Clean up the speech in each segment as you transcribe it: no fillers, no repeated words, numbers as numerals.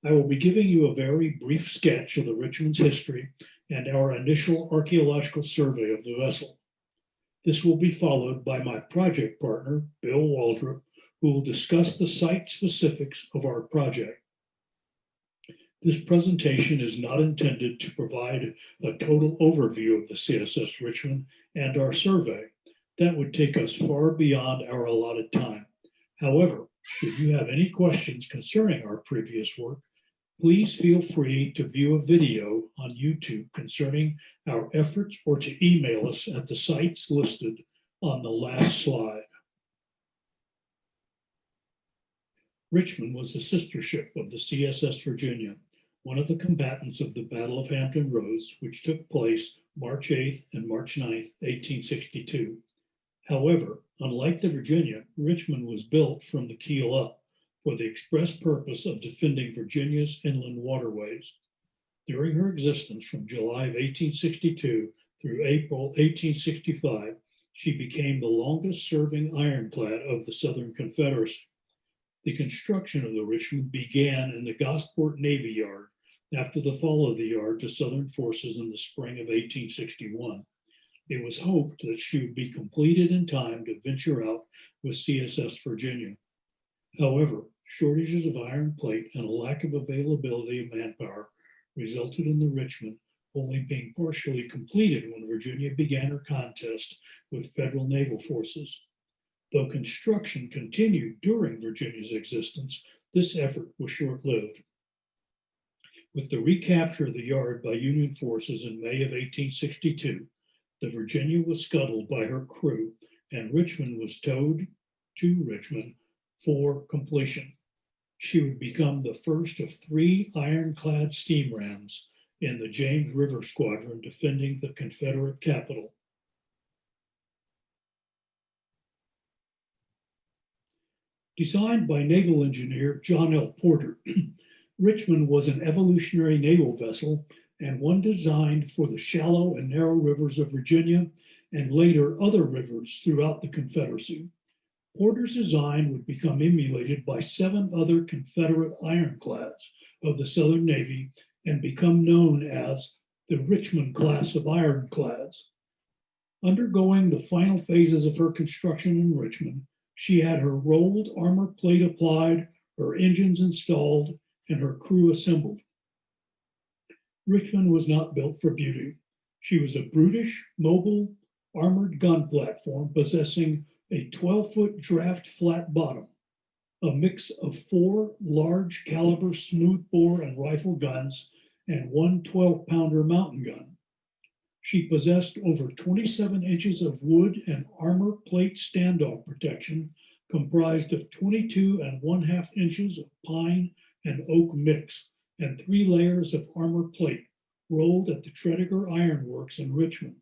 I will be giving you a very brief sketch of the Richmond's history and our initial archaeological survey of the vessel. This will be followed by my project partner, Bill Waldrop, who will discuss the site specifics of our project. This presentation is not intended to provide a total overview of the CSS Richmond and our survey. That would take us far beyond our allotted time. However, should you have any questions concerning our previous work, please feel free to view a video on YouTube concerning our efforts or to email us at the sites listed on the last slide. Richmond was the sister ship of the CSS Virginia, one of the combatants of the Battle of Hampton Roads, which took place March 8th and March 9th, 1862. However, unlike the Virginia, Richmond was built from the keel up for the express purpose of defending Virginia's inland waterways. During her existence from July of 1862 through April 1865, she became the longest serving ironclad of the Southern Confederacy. The construction of the Richmond began in the Gosport Navy Yard after the fall of the yard to Southern forces in the spring of 1861. It was hoped that she would be completed in time to venture out with CSS Virginia. However, shortages of iron plate and a lack of availability of manpower resulted in the Richmond only being partially completed when Virginia began her contest with federal naval forces. Though construction continued during Virginia's existence, this effort was short-lived. With the recapture of the yard by Union forces in May of 1862, the Virginia was scuttled by her crew, and Richmond was towed to Richmond for completion. She would become the first of 3 ironclad steam rams in the James River Squadron defending the Confederate capital. Designed by naval engineer John L. Porter, Richmond was an evolutionary naval vessel and one designed for the shallow and narrow rivers of Virginia and later other rivers throughout the Confederacy. Porter's design would become emulated by 7 other Confederate ironclads of the Southern Navy and become known as the Richmond class of ironclads. Undergoing the final phases of her construction in Richmond, she had her rolled armor plate applied, her engines installed, and her crew assembled. Richmond was not built for beauty. She was a brutish, mobile, armored gun platform possessing a 12-foot draft flat bottom, a mix of 4 large caliber smoothbore and rifle guns, and 1 12-pounder mountain gun. She possessed over 27 inches of wood and armor plate standoff protection, comprised of 22 1/2 inches of pine and oak mix, and 3 layers of armor plate rolled at the Tredegar Iron Works in Richmond.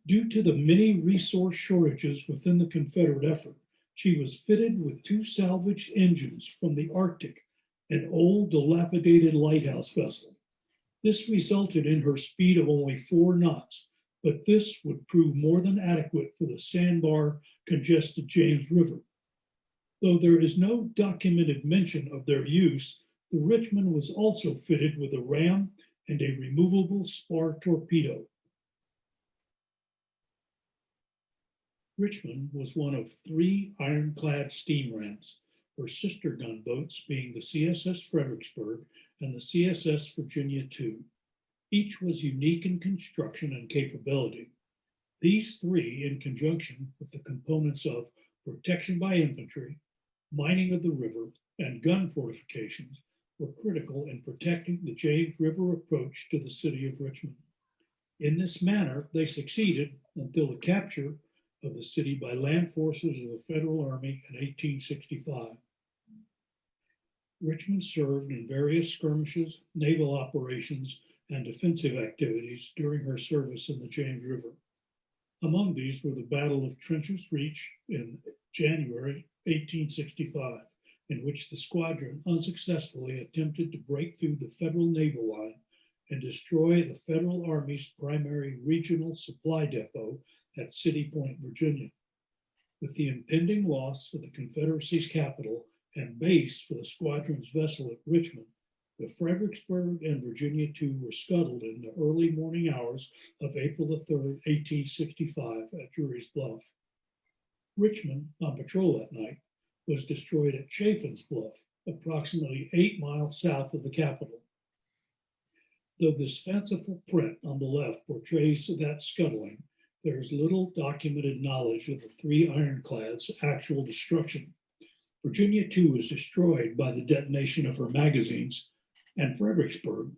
Due to the many resource shortages within the Confederate effort, she was fitted with 2 salvaged engines from the Arctic, an old dilapidated lighthouse vessel. This resulted in her speed of only 4 knots, but this would prove more than adequate for the sandbar congested James River. Though there is no documented mention of their use, the Richmond was also fitted with a ram and a removable spar torpedo. Richmond was one of 3 ironclad steam rams, her sister gunboats being the CSS Fredericksburg and the CSS Virginia II. Each was unique in construction and capability. These 3, in conjunction with the components of protection by infantry, mining of the river, and gun fortifications, were critical in protecting the James River approach to the city of Richmond. In this manner, they succeeded until the capture of the city by land forces of the Federal Army in 1865. Richmond served in various skirmishes, naval operations, and defensive activities during her service in the James River. Among these were the Battle of Trenches Reach in January 1865, in which the squadron unsuccessfully attempted to break through the Federal naval line and destroy the Federal Army's primary regional supply depot at City Point, Virginia. With the impending loss of the Confederacy's capital and base for the squadron's vessel at Richmond, The Fredericksburg and Virginia II were scuttled in the early morning hours of April the 3rd, 1865 at Drury's Bluff. Richmond, on patrol that night, was destroyed at Chaffin's Bluff, approximately 8 miles south of the capital. Though this fanciful print on the left portrays that scuttling, there is little documented knowledge of the 3 ironclads' actual destruction. Virginia II was destroyed by the detonation of her magazines, and Fredericksburg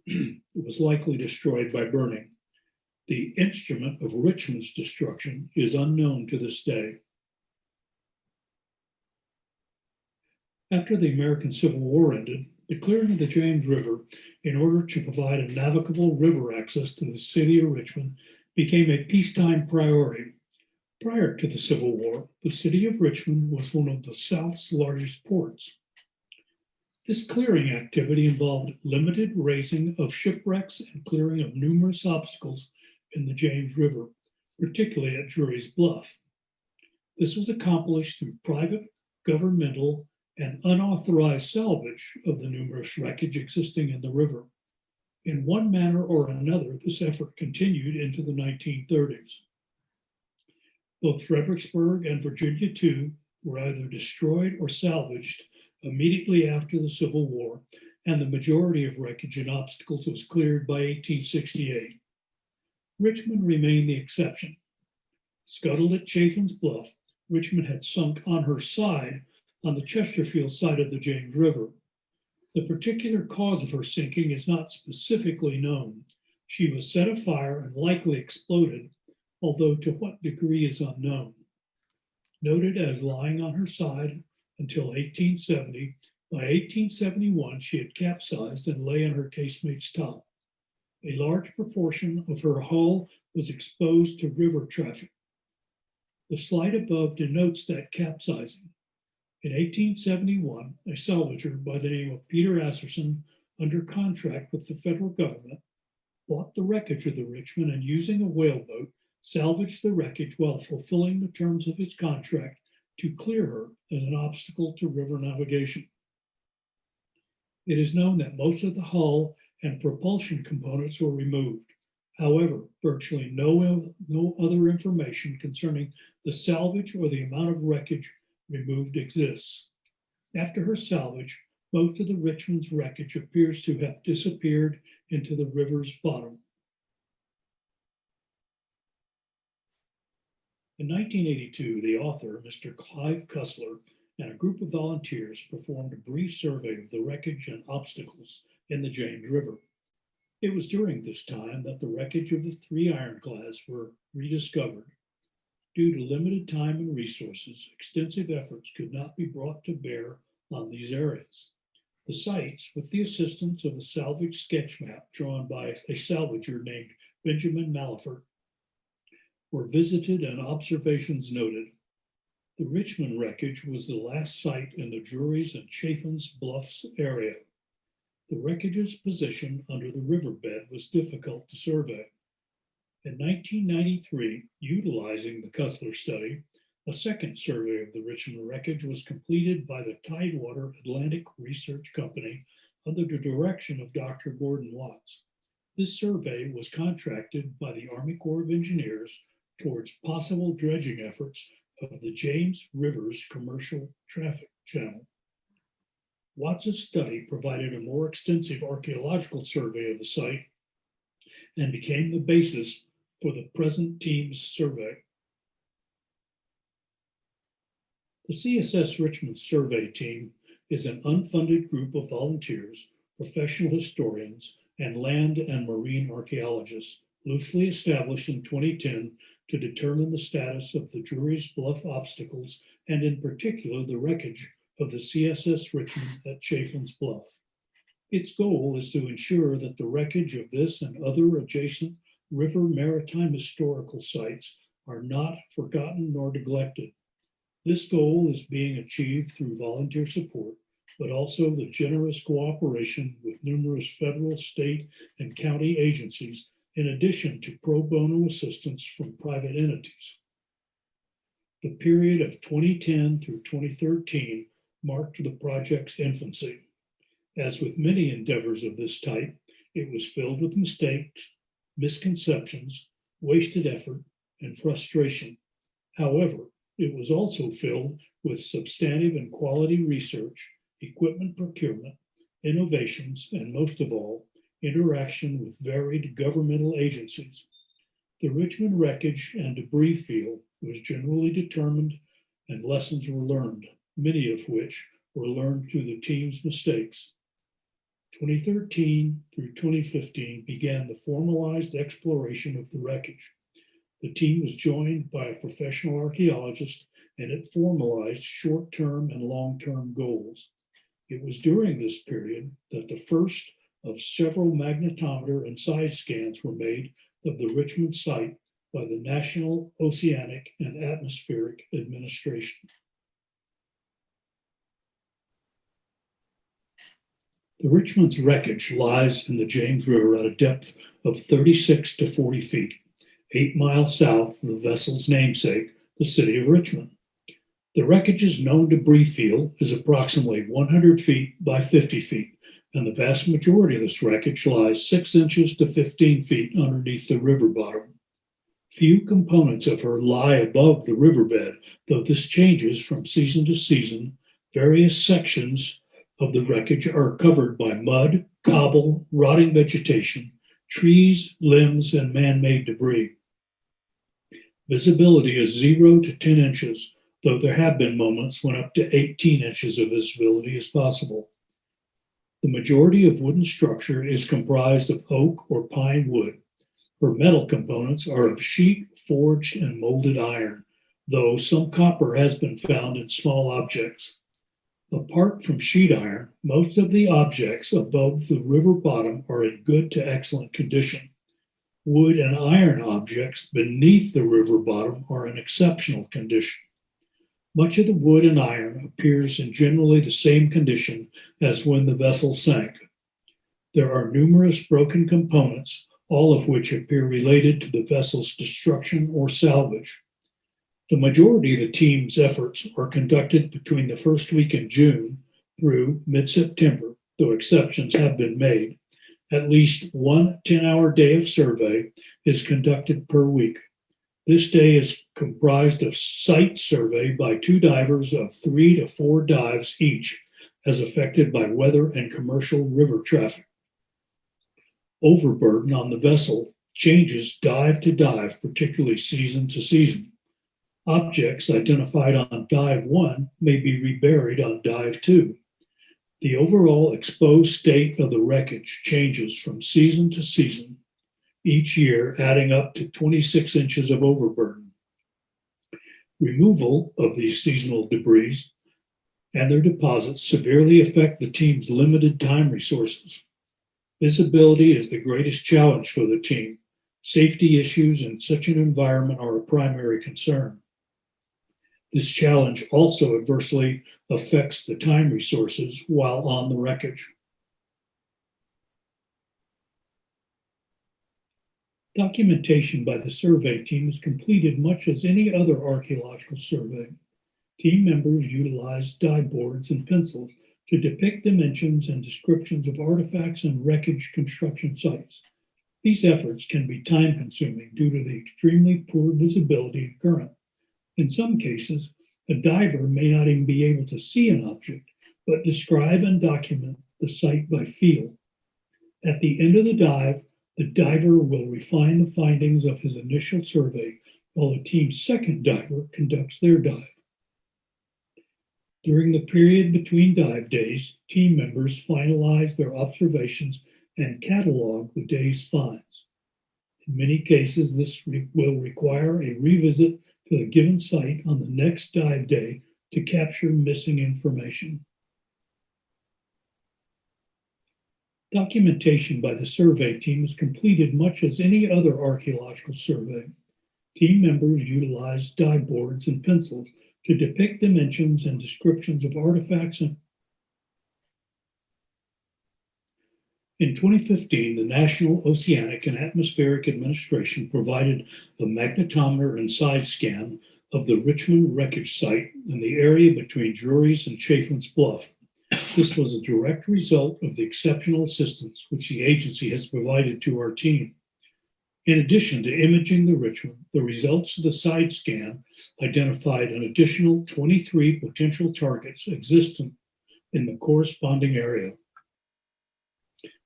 was likely destroyed by burning. The instrument of Richmond's destruction is unknown to this day. After the American Civil War ended, the clearing of the James River in order to provide a navigable river access to the city of Richmond became a peacetime priority. Prior to the Civil War, the city of Richmond was one of the South's largest ports. This clearing activity involved limited raising of shipwrecks and clearing of numerous obstacles in the James River, particularly at Drury's Bluff. This was accomplished through private, governmental, and unauthorized salvage of the numerous wreckage existing in the river. In one manner or another, this effort continued into the 1930s. Both Fredericksburg and Virginia II were either destroyed or salvaged immediately after the Civil War, and the majority of wreckage and obstacles was cleared by 1868. Richmond remained the exception. Scuttled at Chaffin's Bluff, Richmond had sunk on her side on the Chesterfield side of the James River. The particular cause of her sinking is not specifically known. She was set afire and likely exploded, although to what degree is unknown. Noted as lying on her side until 1870, by 1871 she had capsized and lay on her casemate's top. A large proportion of her hull was exposed to river traffic. The slide above denotes that capsizing. In 1871, a salvager by the name of Peter Asserson, under contract with the federal government, bought the wreckage of the Richmond and, using a whaleboat, salvaged the wreckage while fulfilling the terms of his contract to clear her as an obstacle to river navigation. It is known that most of the hull and propulsion components were removed. However, virtually no other information concerning the salvage or the amount of wreckage removed exists. After her salvage, most of the Richmond's wreckage appears to have disappeared into the river's bottom. In 1982, the author, Mr. Clive Cussler, and a group of volunteers performed a brief survey of the wreckage and obstacles in the James River. It was during this time that the wreckage of the 3 ironclads were rediscovered. Due to limited time and resources, extensive efforts could not be brought to bear on these areas. The sites, with the assistance of a salvage sketch map drawn by a salvager named Benjamin Malafert, were visited and observations noted. The Richmond wreckage was the last site in the Drury's and Chaffin's Bluffs area. The wreckage's position under the riverbed was difficult to survey. In 1993, utilizing the Cussler study, a second survey of the Richmond wreckage was completed by the Tidewater Atlantic Research Company under the direction of Dr. Gordon Watts. This survey was contracted by the Army Corps of Engineers towards possible dredging efforts of the James River's commercial traffic channel. Watts' study provided a more extensive archaeological survey of the site and became the basis for the present team's survey. The CSS Richmond survey team is an unfunded group of volunteers, professional historians, and land and marine archaeologists, loosely established in 2010 to determine the status of the Drury's Bluff obstacles and in particular the wreckage of the CSS Richmond at Chaffin's Bluff. Its goal is to ensure that the wreckage of this and other adjacent river maritime historical sites are not forgotten nor neglected. This goal is being achieved through volunteer support, but also the generous cooperation with numerous federal, state, and county agencies, in addition to pro bono assistance from private entities. The period of 2010 through 2013 marked the project's infancy. As with many endeavors of this type, it was filled with mistakes, misconceptions, wasted effort, and frustration. However, it was also filled with substantive and quality research, equipment procurement, innovations, and most of all, interaction with varied governmental agencies. The Richmond wreckage and debris field was generally determined and lessons were learned, many of which were learned through the team's mistakes. 2013 through 2015 began the formalized exploration of the wreckage. The team was joined by a professional archaeologist and it formalized short-term and long-term goals. It was during this period that the first of several magnetometer and size scans were made of the Richmond site by the National Oceanic and Atmospheric Administration. The Richmond's wreckage lies in the James River at a depth of 36 to 40 feet, 8 miles south of the vessel's namesake, the city of Richmond. The wreckage's known debris field is approximately 100 feet by 50 feet, and the vast majority of this wreckage lies 6 inches to 15 feet underneath the river bottom. Few components of her lie above the riverbed, though this changes from season to season. Various sections of the wreckage are covered by mud, cobble, rotting vegetation, trees, limbs, and man-made debris. Visibility is 0 to 10 inches, though there have been moments when up to 18 inches of visibility is possible. The majority of wooden structure is comprised of oak or pine wood. Her metal components are of sheet, forged, and molded iron, though some copper has been found in small objects. Apart from sheet iron, most of the objects above the river bottom are in good to excellent condition. Wood and iron objects beneath the river bottom are in exceptional condition. Much of the wood and iron appears in generally the same condition as when the vessel sank. There are numerous broken components, all of which appear related to the vessel's destruction or salvage. The majority of the team's efforts are conducted between the first week in June through mid-September, though exceptions have been made. At least one 10-hour day of survey is conducted per week. This day is comprised of site survey by 2 divers of 3 to 4 dives each, as affected by weather and commercial river traffic. Overburden on the vessel changes dive to dive, particularly season to season. Objects identified on dive 1 may be reburied on dive 2. The overall exposed state of the wreckage changes from season to season, each year adding up to 26 inches of overburden. Removal of these seasonal debris and their deposits severely affect the team's limited time resources. Visibility is the greatest challenge for the team. Safety issues in such an environment are a primary concern. This challenge also adversely affects the time resources while on the wreckage. Documentation by the survey team is completed much as any other archaeological survey. Team members utilize dive boards and pencils to depict dimensions and descriptions of artifacts and wreckage construction sites. These efforts can be time-consuming due to the extremely poor visibility current. In some cases, a diver may not even be able to see an object, but describe and document the site by feel. At the end of the dive, the diver will refine the findings of his initial survey, while the team's second diver conducts their dive. During the period between dive days, team members finalize their observations and catalog the day's finds. In many cases, this will require a revisit to the given site on the next dive day to capture missing information. Documentation by the survey team is completed much as any other archaeological survey. Team members utilize dive boards and pencils to depict dimensions and descriptions of artifacts. In 2015, the National Oceanic and Atmospheric Administration provided a magnetometer and side scan of the Richmond wreckage site in the area between Drury's and Chaffin's Bluff. This was a direct result of the exceptional assistance which the agency has provided to our team. In addition to imaging the Richmond, the results of the side scan identified an additional 23 potential targets existent in the corresponding area.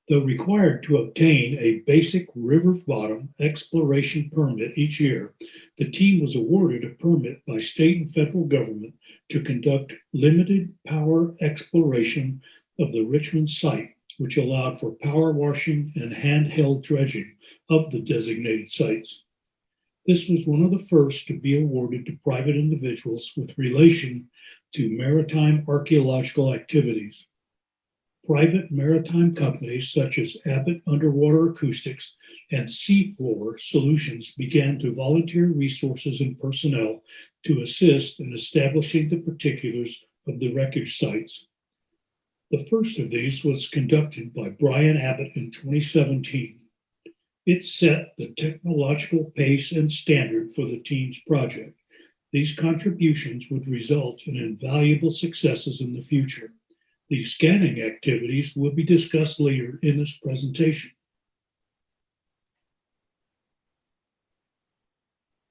Though required to obtain a basic river bottom exploration permit each year, the team was awarded a permit by state and federal government to conduct limited power exploration of the Richmond site, which allowed for power washing and handheld dredging of the designated sites. This was one of the first to be awarded to private individuals with relation to maritime archaeological activities. Private maritime companies such as Abbott Underwater Acoustics and Seafloor Solutions began to volunteer resources and personnel to assist in establishing the particulars of the wreckage sites. The first of these was conducted by Brian Abbott in 2017. It set the technological pace and standard for the team's project. These contributions would result in invaluable successes in the future. These scanning activities will be discussed later in this presentation.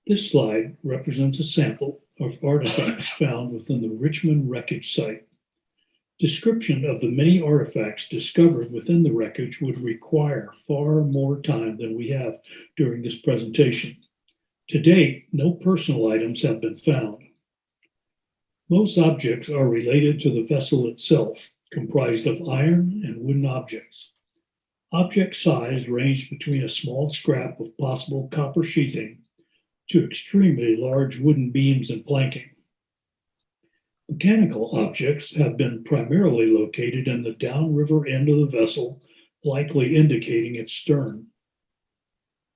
This slide represents a sample of artifacts found within the Richmond wreckage site. Description of the many artifacts discovered within the wreckage would require far more time than we have during this presentation. To date, no personal items have been found. Most objects are related to the vessel itself, comprised of iron and wooden objects. Object size ranged between a small scrap of possible copper sheathing to extremely large wooden beams and planking. Mechanical objects have been primarily located in the downriver end of the vessel, likely indicating its stern.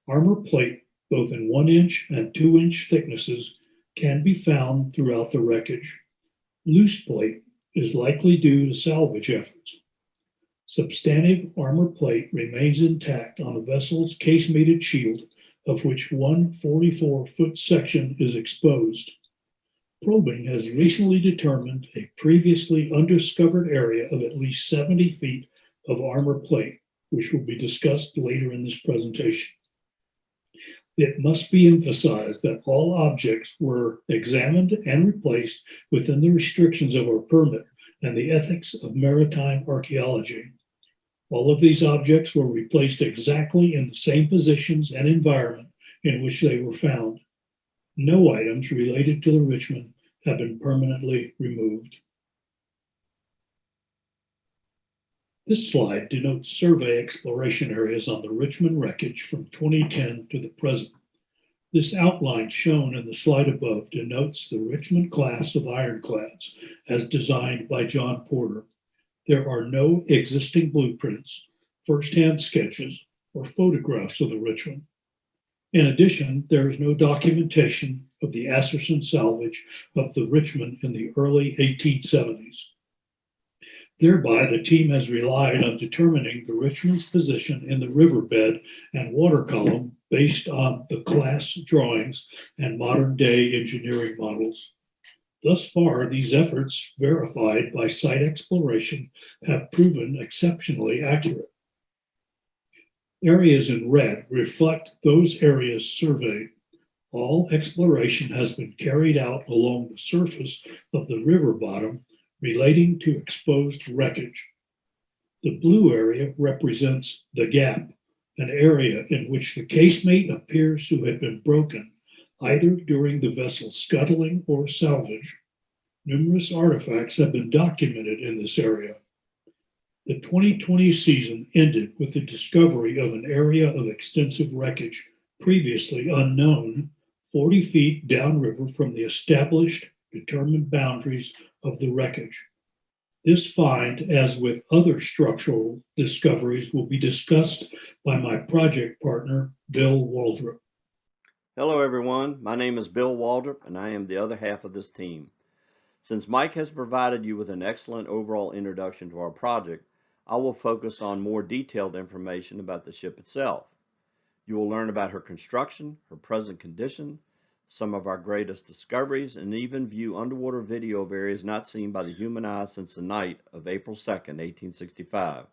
Armor plate, both in 1-inch and 2-inch thicknesses, can be found throughout the wreckage. Loose plate is likely due to salvage efforts. Substantive armor plate remains intact on the vessel's casemated shield, of which one 44-foot section is exposed. Probing has recently determined a previously undiscovered area of at least 70 feet of armor plate, which will be discussed later in this presentation. It must be emphasized that all objects were examined and replaced within the restrictions of our permit and the ethics of maritime archaeology. All of these objects were replaced exactly in the same positions and environment in which they were found. No items related to the Richmond have been permanently removed. This slide denotes survey exploration areas on the Richmond wreckage from 2010 to the present. This outline shown in the slide above denotes the Richmond class of ironclads as designed by John Porter. There are no existing blueprints, first-hand sketches, or photographs of the Richmond. In addition, there is no documentation of the Asserson salvage of the Richmond in the early 1870s. Thereby, the team has relied on determining the Richmond's position in the riverbed and water column based on the class drawings and modern-day engineering models. Thus far, these efforts, verified by site exploration, have proven exceptionally accurate. Areas in red reflect those areas surveyed. All exploration has been carried out along the surface of the river bottom relating to exposed wreckage. The blue area represents the gap, an area in which the casemate appears to have been broken, either during the vessel's scuttling or salvage. Numerous artifacts have been documented in this area. The 2020 season ended with the discovery of an area of extensive wreckage, previously unknown, 40 feet downriver from the established, determined boundaries of the wreckage. This find, as with other structural discoveries, will be discussed by my project partner, Bill Waldrop. Hello, everyone. My name is Bill Waldrop, and I am the other half of this team. Since Mike has provided you with an excellent overall introduction to our project, I will focus on more detailed information about the ship itself. You will learn about her construction, her present condition, some of our greatest discoveries, and even view underwater video of areas not seen by the human eye since the night of April 2nd, 1865.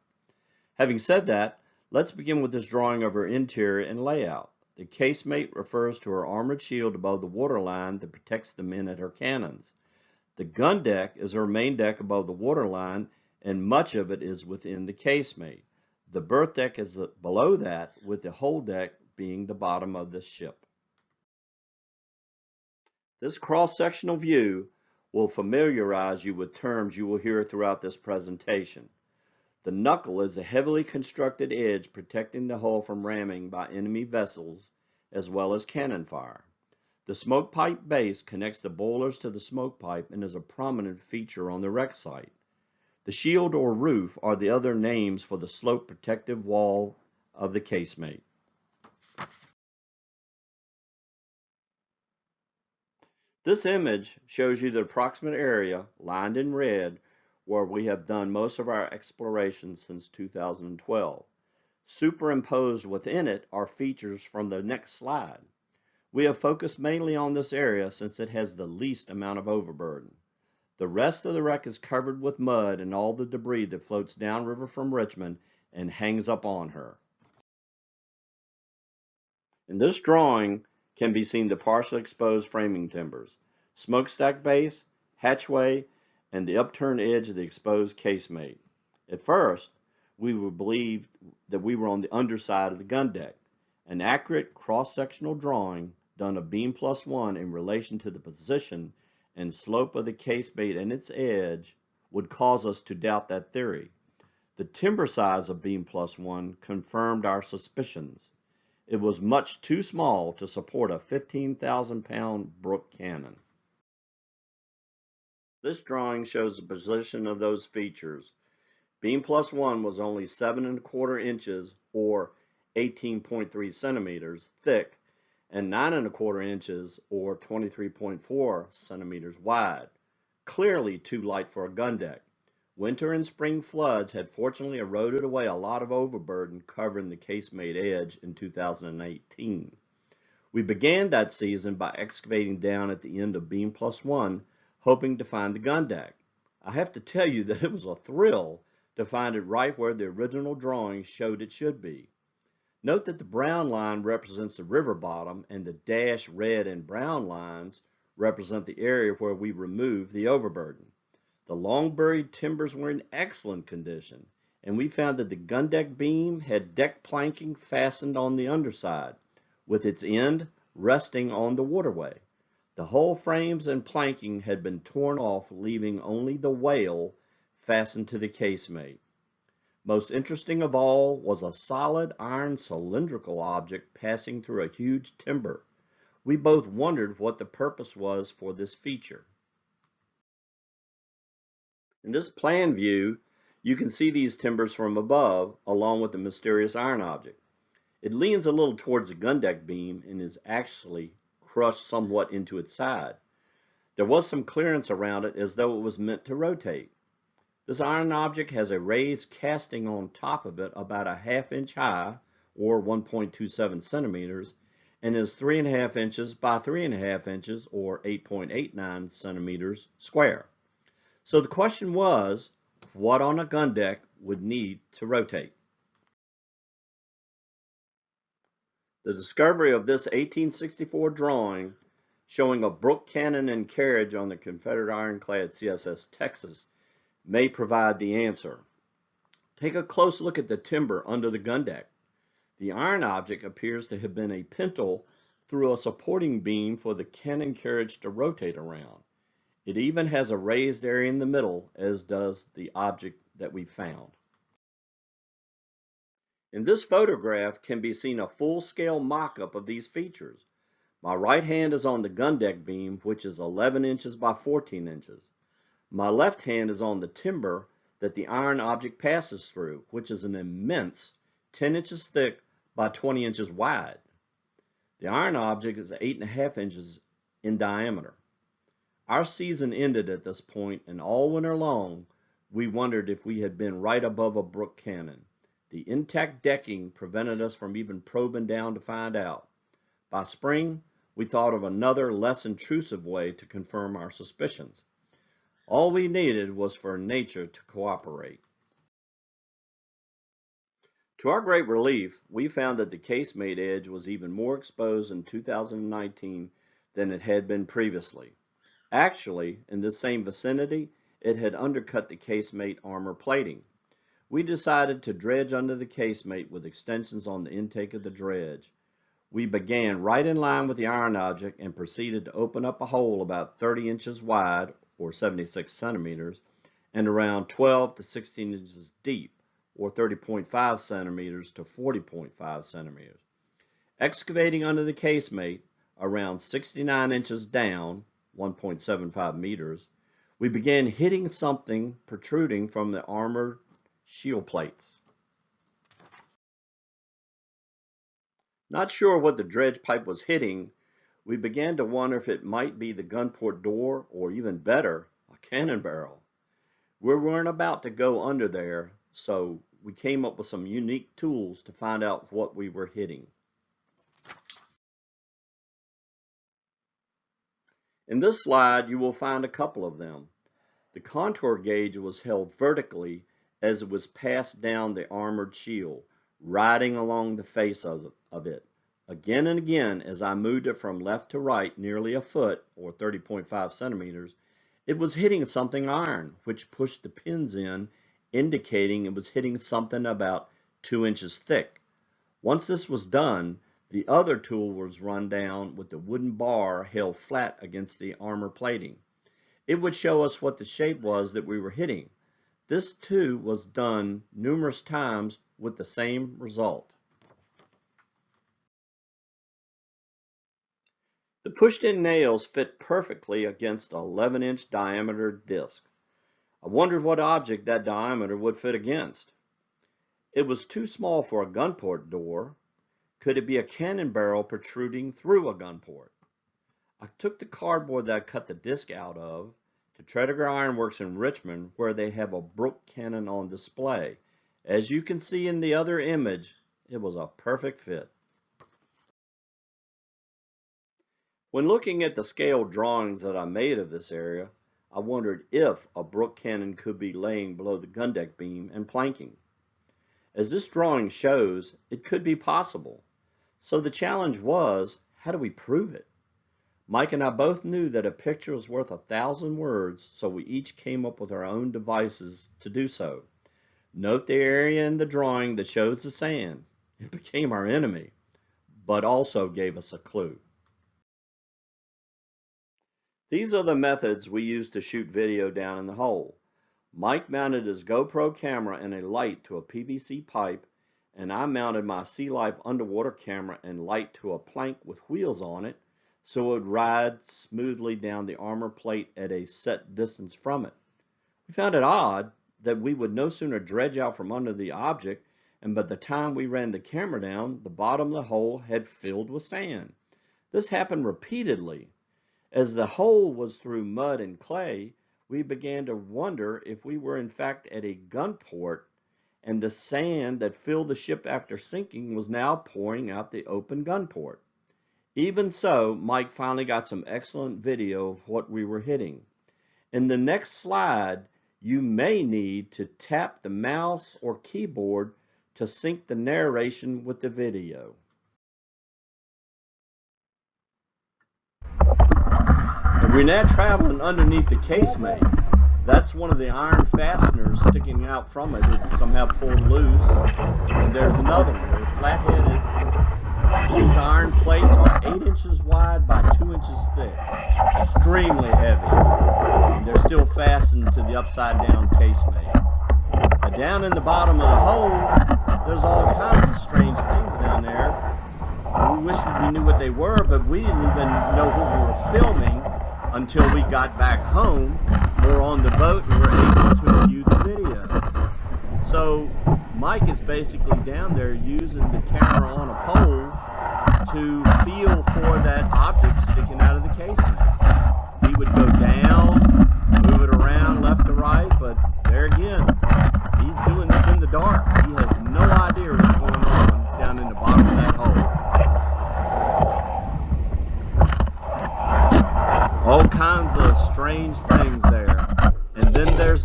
Having said that, let's begin with this drawing of her interior and layout. The casemate refers to her armored shield above the waterline that protects the men at her cannons. The gun deck is her main deck above the waterline, and much of it is within the casemate. The berth deck is below that, with the hold deck being the bottom of the ship. This cross-sectional view will familiarize you with terms you will hear throughout this presentation. The knuckle is a heavily constructed edge protecting the hull from ramming by enemy vessels as well as cannon fire. The smoke pipe base connects the boilers to the smoke pipe and is a prominent feature on the wreck site. The shield or roof are the other names for the slope protective wall of the casemate. This image shows you the approximate area, lined in red, where we have done most of our exploration since 2012. Superimposed within it are features from the next slide. We have focused mainly on this area since it has the least amount of overburden. The rest of the wreck is covered with mud and all the debris that floats downriver from Richmond and hangs up on her. In this drawing can be seen the partially exposed framing timbers, smokestack base, hatchway, and the upturned edge of the exposed casemate. At first, we would believe that we were on the underside of the gun deck. An accurate cross-sectional drawing done of beam plus one in relation to the position and slope of the casemate and its edge would cause us to doubt that theory. The timber size of beam plus one confirmed our suspicions. It was much too small to support a 15,000-pound Brooke cannon. This drawing shows the position of those features. Beam plus one was only 7 1/4 inches or 18.3 centimeters thick and 9 1/4 inches or 23.4 centimeters wide. Clearly too light for a gun deck. Winter and spring floods had fortunately eroded away a lot of overburden covering the casemate edge in 2018. We began that season by excavating down at the end of beam plus one, hoping to find the gun deck. I have to tell you that it was a thrill to find it right where the original drawing showed it should be. Note that the brown line represents the river bottom and the dashed red and brown lines represent the area where we removed the overburden. The long buried timbers were in excellent condition, and we found that the gun deck beam had deck planking fastened on the underside, with its end resting on the waterway. The hull frames and planking had been torn off, leaving only the whale fastened to the casemate. Most interesting of all was a solid iron cylindrical object passing through a huge timber. We both wondered what the purpose was for this feature. In this plan view, you can see these timbers from above, along with the mysterious iron object. It leans a little towards the gun deck beam and is actually crushed somewhat into its side. There was some clearance around it as though it was meant to rotate. This iron object has a raised casting on top of it about a 1/2 inch high, or 1.27 centimeters, and is 3.5 inches by 3.5 inches, or 8.89 centimeters square. So the question was, what on a gun deck would need to rotate? The discovery of this 1864 drawing showing a Brooke cannon and carriage on the Confederate Ironclad CSS Texas may provide the answer. Take a close look at the timber under the gun deck. The iron object appears to have been a pintle through a supporting beam for the cannon carriage to rotate around. It even has a raised area in the middle, as does the object that we found. In this photograph can be seen a full-scale mock-up of these features. My right hand is on the gun deck beam, which is 11 inches by 14 inches. My left hand is on the timber that the iron object passes through, which is an immense 10 inches thick by 20 inches wide. The iron object is 8.5 inches in diameter. Our season ended at this point, and all winter long, we wondered if we had been right above a Brooke cannon. The intact decking prevented us from even probing down to find out. By spring, we thought of another, less intrusive way to confirm our suspicions. All we needed was for nature to cooperate. To our great relief, we found that the casemate edge was even more exposed in 2019 than it had been previously. Actually, in this same vicinity, it had undercut the casemate armor plating. We decided to dredge under the casemate with extensions on the intake of the dredge. We began right in line with the iron object and proceeded to open up a hole about 30 inches wide, or 76 centimeters, and around 12 to 16 inches deep, or 30.5 centimeters to 40.5 centimeters. Excavating under the casemate, around 69 inches down, 1.75 meters, we began hitting something protruding from the armored shield plates. Not sure what the dredge pipe was hitting, we began to wonder if it might be the gunport door, or even better, a cannon barrel. We weren't about to go under there, so we came up with some unique tools to find out what we were hitting. In this slide, you will find a couple of them. The contour gauge was held vertically as it was passed down the armored shield, riding along the face of it. Again and again, as I moved it from left to right nearly a foot, or 30.5 centimeters, it was hitting something iron, which pushed the pins in, indicating it was hitting something about 2 inches thick. Once this was done, the other tool was run down with the wooden bar held flat against the armor plating. It would show us what the shape was that we were hitting. This too was done numerous times with the same result. The pushed-in nails fit perfectly against an 11-inch diameter disc. I wondered what object that diameter would fit against. It was too small for a gunport door. Could it be a cannon barrel protruding through a gunport? I took the cardboard that I cut the disc out of to Tredegar Ironworks in Richmond, where they have a Brook cannon on display. As you can see in the other image, it was a perfect fit. When looking at the scale drawings that I made of this area, I wondered if a Brook cannon could be laying below the gun deck beam and planking. As this drawing shows, it could be possible. So the challenge was, how do we prove it? Mike and I both knew that a picture was worth 1,000 words, so we each came up with our own devices to do so. Note the area in the drawing that shows the sand. It became our enemy, but also gave us a clue. These are the methods we used to shoot video down in the hole. Mike mounted his GoPro camera and a light to a PVC pipe, and I mounted my Sea Life underwater camera and light to a plank with wheels on it, so it would ride smoothly down the armor plate at a set distance from it. We found it odd that we would no sooner dredge out from under the object, and by the time we ran the camera down, the bottom of the hole had filled with sand. This happened repeatedly. As the hole was through mud and clay, we began to wonder if we were in fact at a gunport, and the sand that filled the ship after sinking was now pouring out the open gunport. Even so, Mike finally got some excellent video of what we were hitting. In the next slide, you may need to tap the mouse or keyboard to sync the narration with the video. And we're now traveling underneath the casemate. That's one of the iron fasteners sticking out from it that somehow pulled loose. And there's another one. They're flat-headed. These iron plates are 8 inches wide by 2 inches thick. Extremely heavy. And they're still fastened to the upside-down casemate. Now down in the bottom of the hole, there's all kinds of strange things down there. We wish we knew what they were, but we didn't even know what we were filming until we got back home or on the boat and were able to view the video. So Mike is basically down there using the camera on a pole to feel for that object sticking out of the casement. He would go down, move it around left to right, but there again, he's doing this in the dark. He has no idea what's going on down in the bottom of that hole.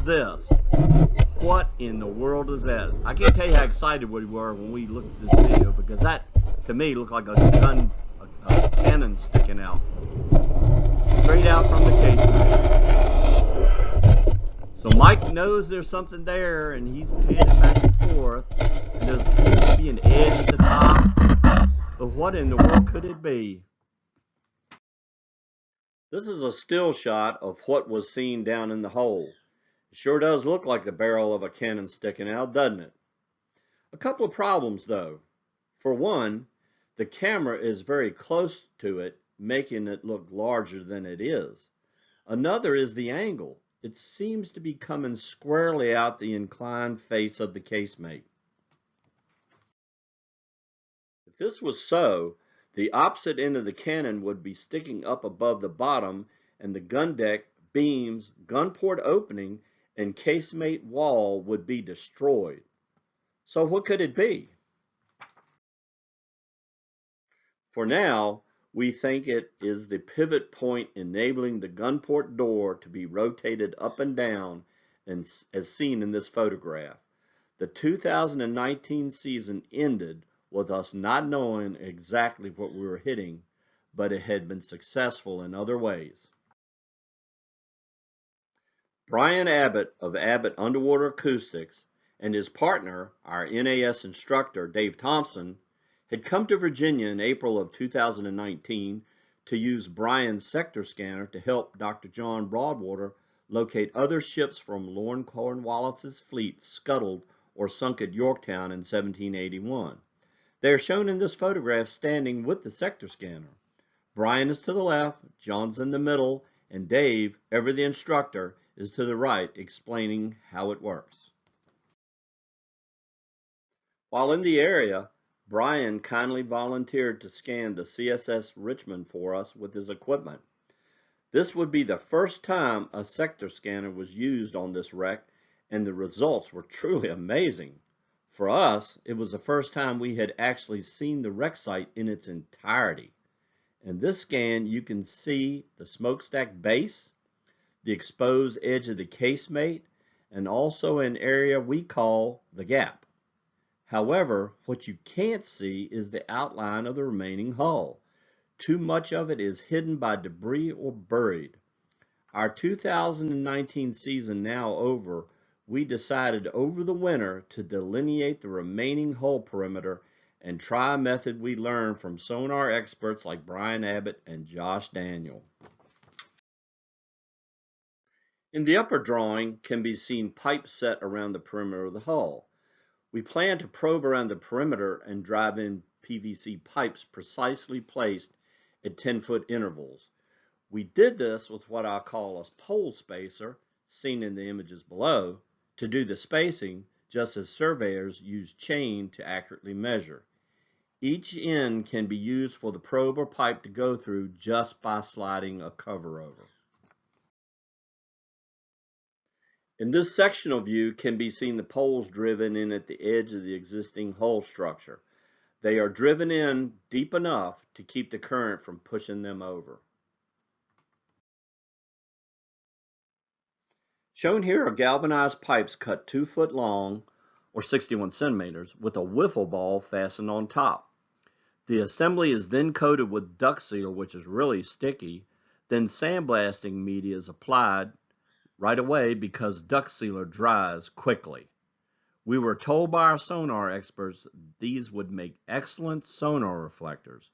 this? What in the world is that? I can't tell you how excited we were when we looked at this video, because that, to me, looked like a gun, a cannon sticking out. Straight out from the casement. So Mike knows there's something there, and he's panning back and forth, and there seems to be an edge at the top. But what in the world could it be? This is a still shot of what was seen down in the hole. It sure does look like the barrel of a cannon sticking out, doesn't it? A couple of problems though. For one, the camera is very close to it, making it look larger than it is. Another is the angle. It seems to be coming squarely out the inclined face of the casemate. If this was so, the opposite end of the cannon would be sticking up above the bottom, and the gun deck, beams, gun port opening, and casemate wall would be destroyed. So what could it be? For now, we think it is the pivot point enabling the gun port door to be rotated up and down, as seen in this photograph. The 2019 season ended with us not knowing exactly what we were hitting, but it had been successful in other ways. Brian Abbott of Abbott Underwater Acoustics and his partner, our NAS instructor, Dave Thompson, had come to Virginia in April of 2019 to use Brian's sector scanner to help Dr. John Broadwater locate other ships from Lord Cornwallis's fleet scuttled or sunk at Yorktown in 1781. They are shown in this photograph standing with the sector scanner. Brian is to the left, John's in the middle, and Dave, ever the instructor, is to the right, explaining how it works. While in the area, Brian kindly volunteered to scan the CSS Richmond for us with his equipment. This would be the first time a sector scanner was used on this wreck, and the results were truly amazing. For us, it was the first time we had actually seen the wreck site in its entirety. In this scan, you can see the smokestack base, the exposed edge of the casemate, and also an area we call the gap. However, what you can't see is the outline of the remaining hull. Too much of it is hidden by debris or buried. Our 2019 season now over, we decided over the winter to delineate the remaining hull perimeter and try a method we learned from sonar experts like Brian Abbott and Josh Daniel. In the upper drawing can be seen pipes set around the perimeter of the hull. We plan to probe around the perimeter and drive in PVC pipes precisely placed at 10-foot intervals. We did this with what I call a pole spacer, seen in the images below, to do the spacing, just as surveyors use chain to accurately measure. Each end can be used for the probe or pipe to go through just by sliding a cover over. In this sectional view can be seen the poles driven in at the edge of the existing hull structure. They are driven in deep enough to keep the current from pushing them over. Shown here are galvanized pipes cut 2 foot long, or 61 centimeters, with a wiffle ball fastened on top. The assembly is then coated with duct seal, which is really sticky. Then sandblasting media is applied right away because duct sealer dries quickly. We were told by our sonar experts these would make excellent sonar reflectors.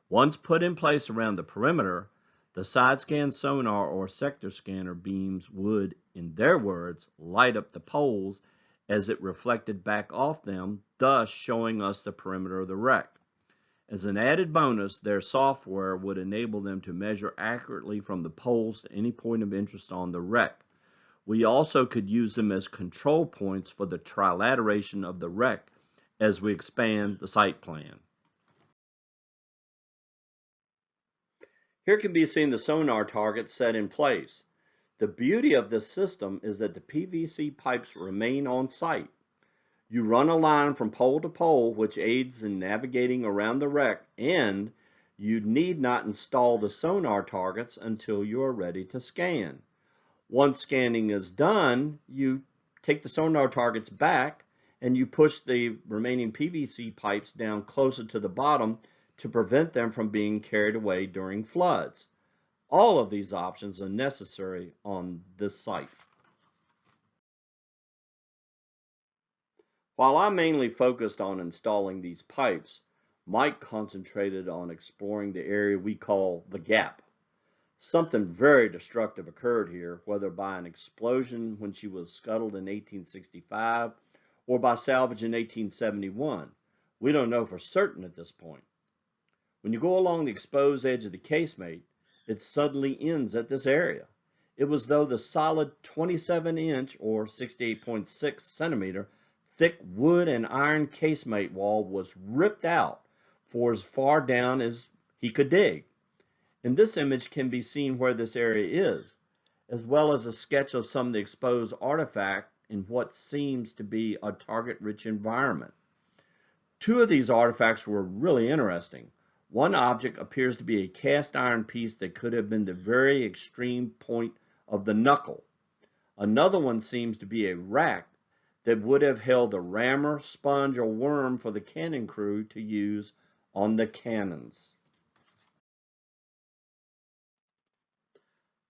Once put in place around the perimeter, the side scan sonar or sector scanner beams would, in their words, light up the poles as it reflected back off them, thus showing us the perimeter of the wreck. As an added bonus, their software would enable them to measure accurately from the poles to any point of interest on the wreck. We also could use them as control points for the trilateration of the wreck as we expand the site plan. Here can be seen the sonar target set in place. The beauty of this system is that the PVC pipes remain on site. You run a line from pole to pole, which aids in navigating around the wreck, and you need not install the sonar targets until you are ready to scan. Once scanning is done, you take the sonar targets back and you push the remaining PVC pipes down closer to the bottom to prevent them from being carried away during floods. All of these options are necessary on this site. While I mainly focused on installing these pipes, Mike concentrated on exploring the area we call the Gap. Something very destructive occurred here, whether by an explosion when she was scuttled in 1865 or by salvage in 1871. We don't know for certain at this point. When you go along the exposed edge of the casemate, it suddenly ends at this area. It was though the solid 27-inch or 68.6 centimeter thick wood and iron casemate wall was ripped out for as far down as he could dig. In this image can be seen where this area is, as well as a sketch of some of the exposed artifact in what seems to be a target-rich environment. Two of these artifacts were really interesting. One object appears to be a cast iron piece that could have been the very extreme point of the knuckle. Another one seems to be a rack that would have held the rammer, sponge, or worm for the cannon crew to use on the cannons.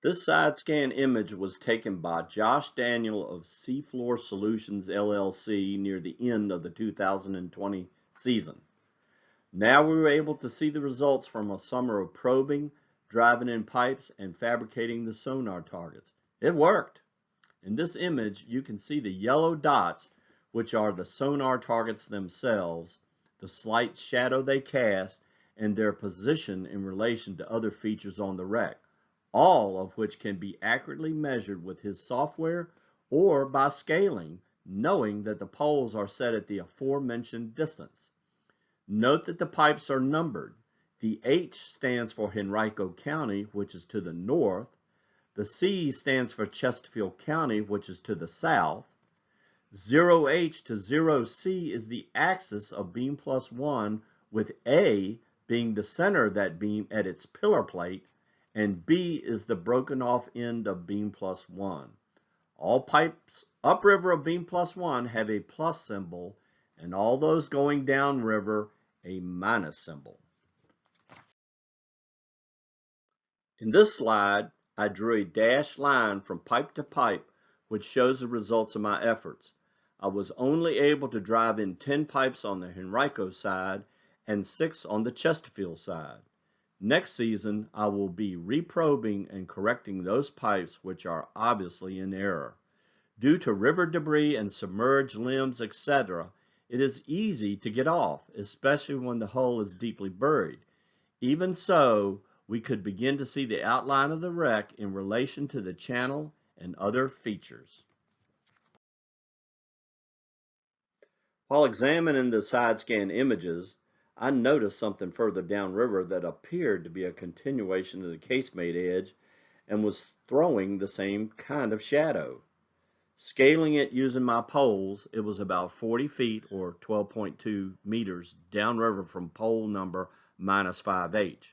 This side scan image was taken by Josh Daniel of Seafloor Solutions LLC near the end of the 2020 season. Now we were able to see the results from a summer of probing, driving in pipes, and fabricating the sonar targets. It worked. In this image, you can see the yellow dots, which are the sonar targets themselves, the slight shadow they cast, and their position in relation to other features on the wreck, all of which can be accurately measured with his software or by scaling, knowing that the poles are set at the aforementioned distance. Note that the pipes are numbered. The H stands for Henrico County, which is to the north. The C stands for Chesterfield County, which is to the south. 0H to 0C is the axis of beam plus 1, with A being the center of that beam at its pillar plate, and B is the broken off end of beam plus 1. All pipes upriver of beam plus 1 have a plus symbol, and all those going downriver a minus symbol. In this slide, I drew a dashed line from pipe to pipe, which shows the results of my efforts. I was only able to drive in 10 pipes on the Henrico side and 6 on the Chesterfield side. Next season, I will be reprobing and correcting those pipes which are obviously in error. Due to river debris and submerged limbs, etc., it is easy to get off, especially when the hull is deeply buried. Even so, we could begin to see the outline of the wreck in relation to the channel and other features. While examining the side scan images, I noticed something further downriver that appeared to be a continuation of the casemate edge and was throwing the same kind of shadow. Scaling it using my poles, it was about 40 feet or 12.2 meters downriver from pole number -5H.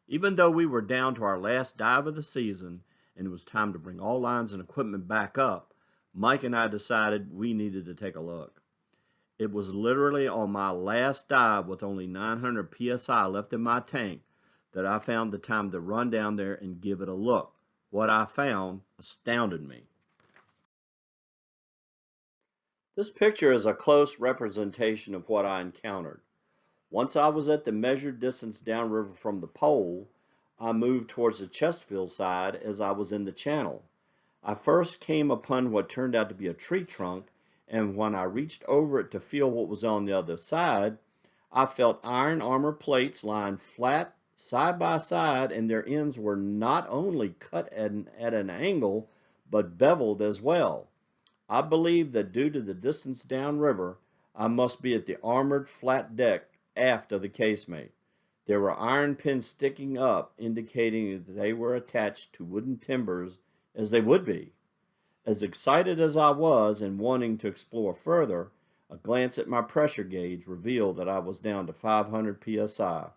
Even though we were down to our last dive of the season and it was time to bring all lines and equipment back up, Mike and I decided we needed to take a look. It was literally on my last dive with only 900 psi left in my tank that I found the time to run down there and give it a look. What I found astounded me. This picture is a close representation of what I encountered. Once I was at the measured distance downriver from the pole, I moved towards the Chesterfield side as I was in the channel. I first came upon what turned out to be a tree trunk, and when I reached over it to feel what was on the other side, I felt iron armor plates lying flat side by side, and their ends were not only cut at an angle, but beveled as well. I believe that due to the distance downriver, I must be at the armored flat deck aft of the casemate. There were iron pins sticking up, indicating that they were attached to wooden timbers, as they would be. As excited as I was and wanting to explore further, a glance at my pressure gauge revealed that I was down to 500 psi.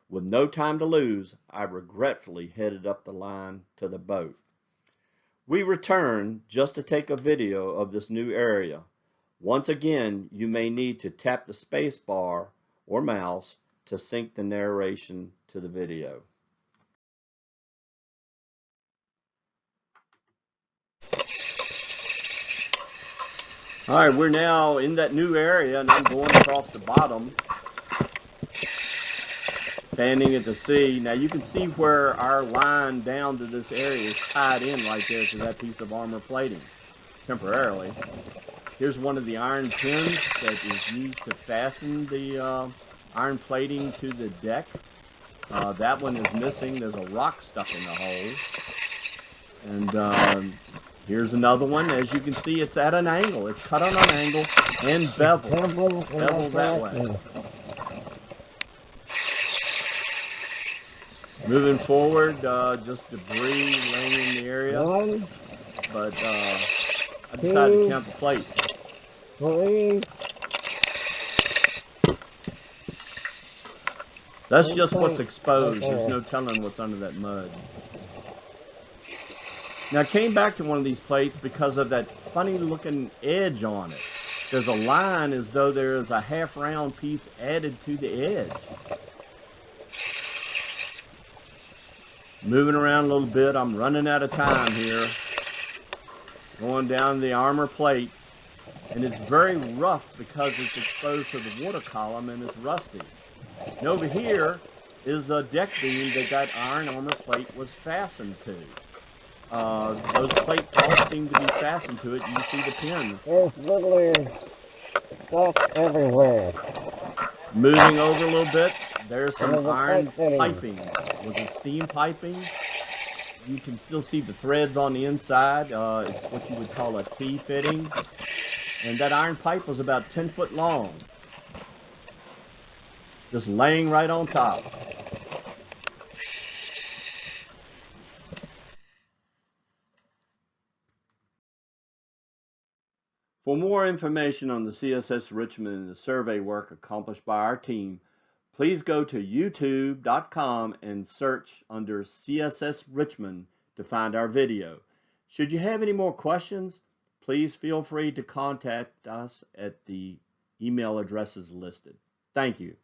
With no time to lose, I regretfully headed up the line to the boat. We return just to take a video of this new area. Once again, you may need to tap the space bar or mouse to sync the narration to the video. All right, we're now in that new area, and I'm going across the bottom, fanning at the sea. Now you can see where our line down to this area is tied in right there to that piece of armor plating, temporarily. Here's one of the iron pins that is used to fasten the iron plating to the deck. That one is missing. There's a rock stuck in the hole. And here's another one. As you can see, it's at an angle. It's cut on an angle and beveled. Beveled that way. Moving forward, just debris laying in the area. But I decided to count the plates. That's just what's exposed. There's no telling what's under that mud. Now I came back to one of these plates because of that funny looking edge on it. There's a line as though there is a half round piece added to the edge. Moving around a little bit, I'm running out of time here. Going down the armor plate, and it's very rough because it's exposed to the water column and it's rusty. And over here is a deck beam that iron armor plate was fastened to. Those plates all seem to be fastened to it. You see the pins. There's literally stuff everywhere. Moving over a little bit, there's some iron piping. Was it steam piping? You can still see the threads on the inside. It's what you would call a T-fitting. And that iron pipe was about 10 foot long. Just laying right on top. For more information on the CSS Richmond and the survey work accomplished by our team, please go to youtube.com and search under CSS Richmond to find our video. Should you have any more questions, please feel free to contact us at the email addresses listed. Thank you.